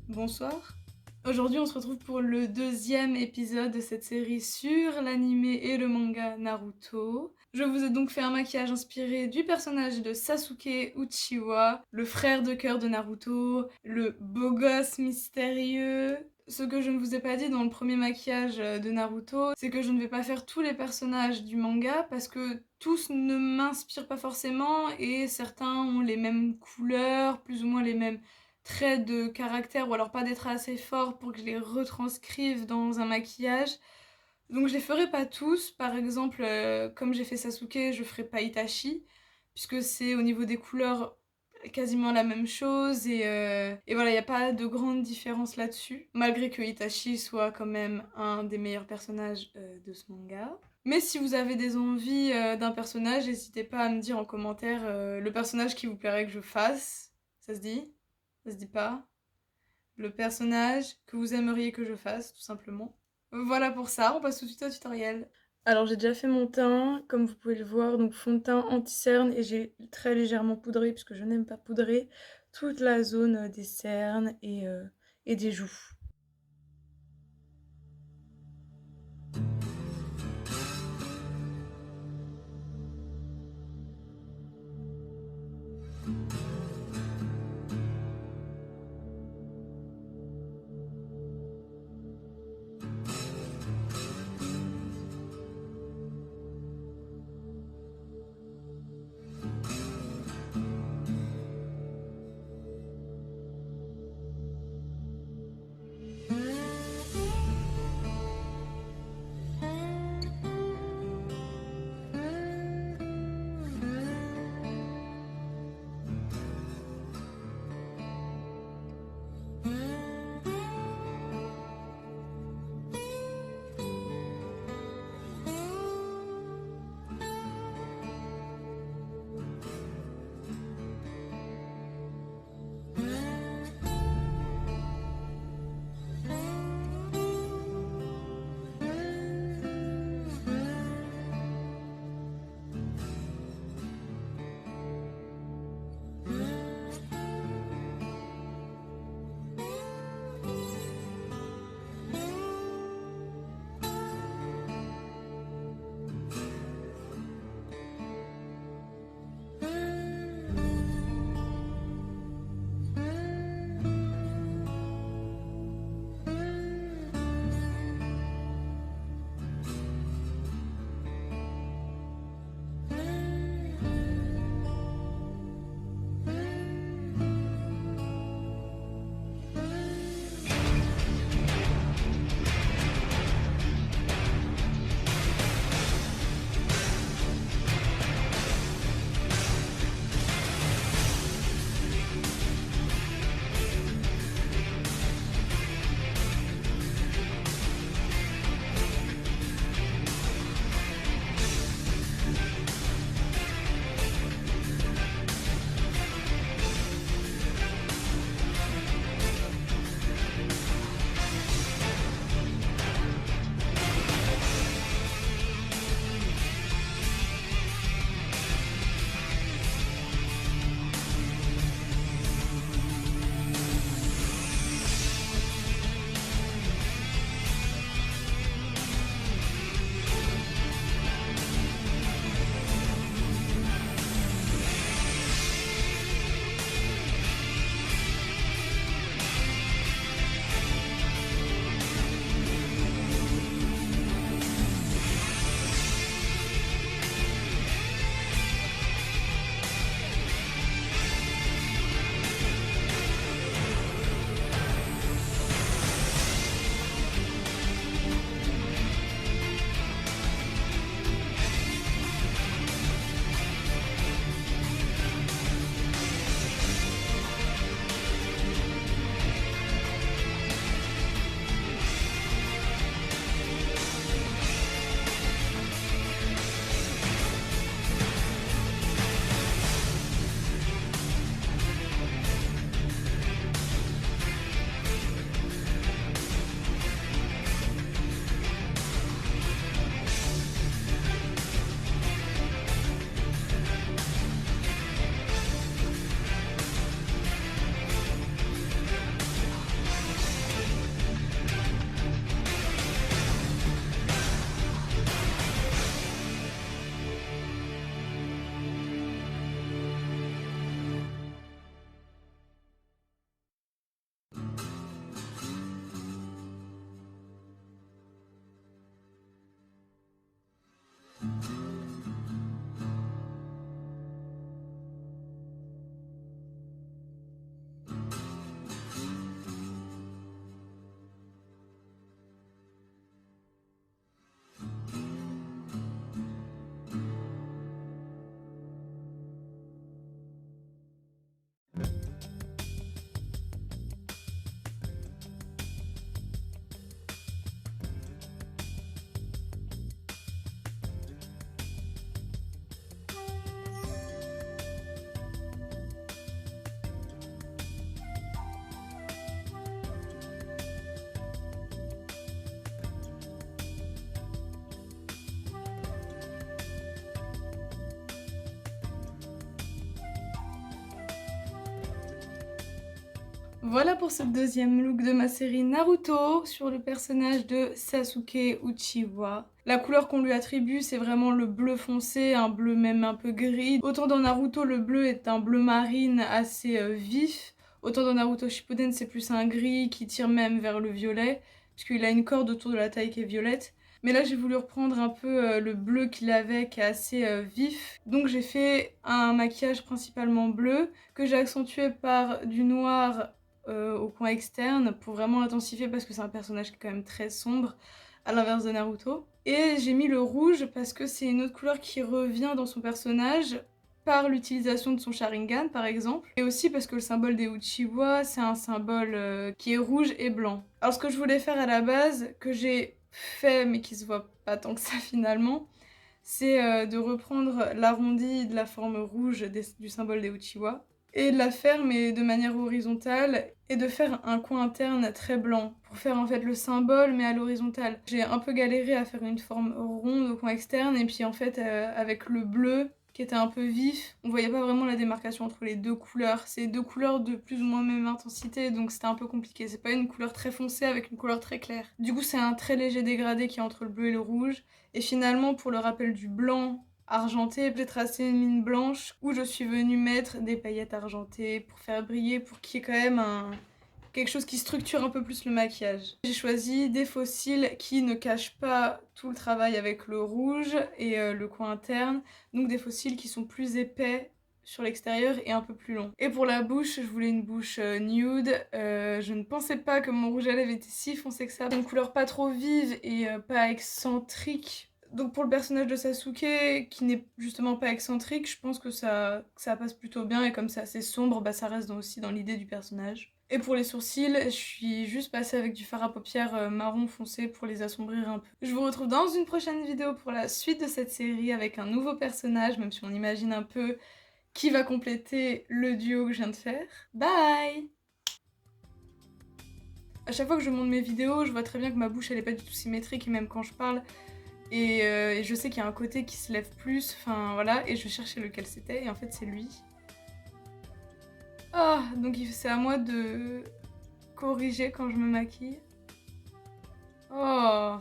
Bonsoir. Aujourd'hui, on se retrouve pour le deuxième épisode de cette série sur l'anime et le manga Naruto. Je vous ai donc fait un maquillage inspiré du personnage de Sasuke Uchiwa, le frère de cœur de Naruto, le beau gosse mystérieux. Ce que je ne vous ai pas dit dans le premier maquillage de Naruto, c'est que je ne vais pas faire tous les personnages du manga parce que tous ne m'inspirent pas forcément et certains ont les mêmes couleurs, plus ou moins les mêmes traits de caractère ou alors pas des traits assez forts pour que je les retranscrive dans un maquillage. Donc je les ferai pas tous. Par exemple, comme j'ai fait Sasuke, je ferai pas Itachi, puisque c'est au niveau des couleurs quasiment la même chose et voilà, il n'y a pas de grande différence là-dessus, malgré que Itachi soit quand même un des meilleurs personnages de ce manga. Mais si vous avez des envies d'un personnage, n'hésitez pas à me dire en commentaire le personnage qui vous plairait que je fasse. Ça se dit? Ça se dit pas? Le personnage que vous aimeriez que je fasse, tout simplement. Voilà pour ça, on passe tout de suite au tutoriel. Alors j'ai déjà fait mon teint, comme vous pouvez le voir, donc fond de teint anti-cerne et j'ai très légèrement poudré, puisque je n'aime pas poudrer, toute la zone des cernes et des joues. Voilà pour ce deuxième look de ma série Naruto sur le personnage de Sasuke Uchiwa. La couleur qu'on lui attribue, c'est vraiment le bleu foncé, un bleu même un peu gris. Autant dans Naruto, le bleu est un bleu marine assez vif, autant dans Naruto Shippuden, c'est plus un gris qui tire même vers le violet, puisqu'il a une corde autour de la taille qui est violette. Mais là, j'ai voulu reprendre un peu le bleu qu'il avait, qui est assez vif. Donc j'ai fait un maquillage principalement bleu, que j'ai accentué par du noir au coin externe pour vraiment intensifier parce que c'est un personnage qui est quand même très sombre à l'inverse de Naruto. Et j'ai mis le rouge parce que c'est une autre couleur qui revient dans son personnage par l'utilisation de son Sharingan par exemple, et aussi parce que le symbole des Uchiwa c'est un symbole qui est rouge et blanc. Alors ce que je voulais faire à la base, que j'ai fait mais qui se voit pas tant que ça finalement, c'est de reprendre l'arrondi de la forme rouge du symbole des Uchiwa et de la faire mais de manière horizontale et de faire un coin interne très blanc pour faire en fait le symbole mais à l'horizontale. J'ai un peu galéré à faire une forme ronde au coin externe et puis en fait avec le bleu qui était un peu vif, on voyait pas vraiment la démarcation entre les deux couleurs. C'est deux couleurs de plus ou moins même intensité donc c'était un peu compliqué. C'est pas une couleur très foncée avec une couleur très claire. Du coup c'est un très léger dégradé qui est entre le bleu et le rouge. Et finalement, pour le rappel du blanc argenté, j'ai tracé une ligne blanche où je suis venue mettre des paillettes argentées pour faire briller, pour qu'il y ait quand même quelque chose qui structure un peu plus le maquillage. J'ai choisi des faux cils qui ne cachent pas tout le travail avec le rouge et le coin interne, donc des faux cils qui sont plus épais sur l'extérieur et un peu plus long. Et pour la bouche, je voulais une bouche nude. Je ne pensais pas que mon rouge à lèvres était si foncé que ça. Une couleur pas trop vive et pas excentrique. Donc pour le personnage de Sasuke, qui n'est justement pas excentrique, je pense que ça passe plutôt bien et comme c'est assez sombre, bah ça reste aussi dans l'idée du personnage. Et pour les sourcils, je suis juste passée avec du fard à paupières marron foncé pour les assombrir un peu. Je vous retrouve dans une prochaine vidéo pour la suite de cette série avec un nouveau personnage, même si on imagine un peu qui va compléter le duo que je viens de faire. Bye! À chaque fois que je monte mes vidéos, je vois très bien que ma bouche elle est pas du tout symétrique et même quand je parle, et je sais qu'il y a un côté qui se lève plus, enfin voilà, et je cherchais lequel c'était et en fait c'est lui. Ah, donc c'est à moi de corriger quand je me maquille. Oh.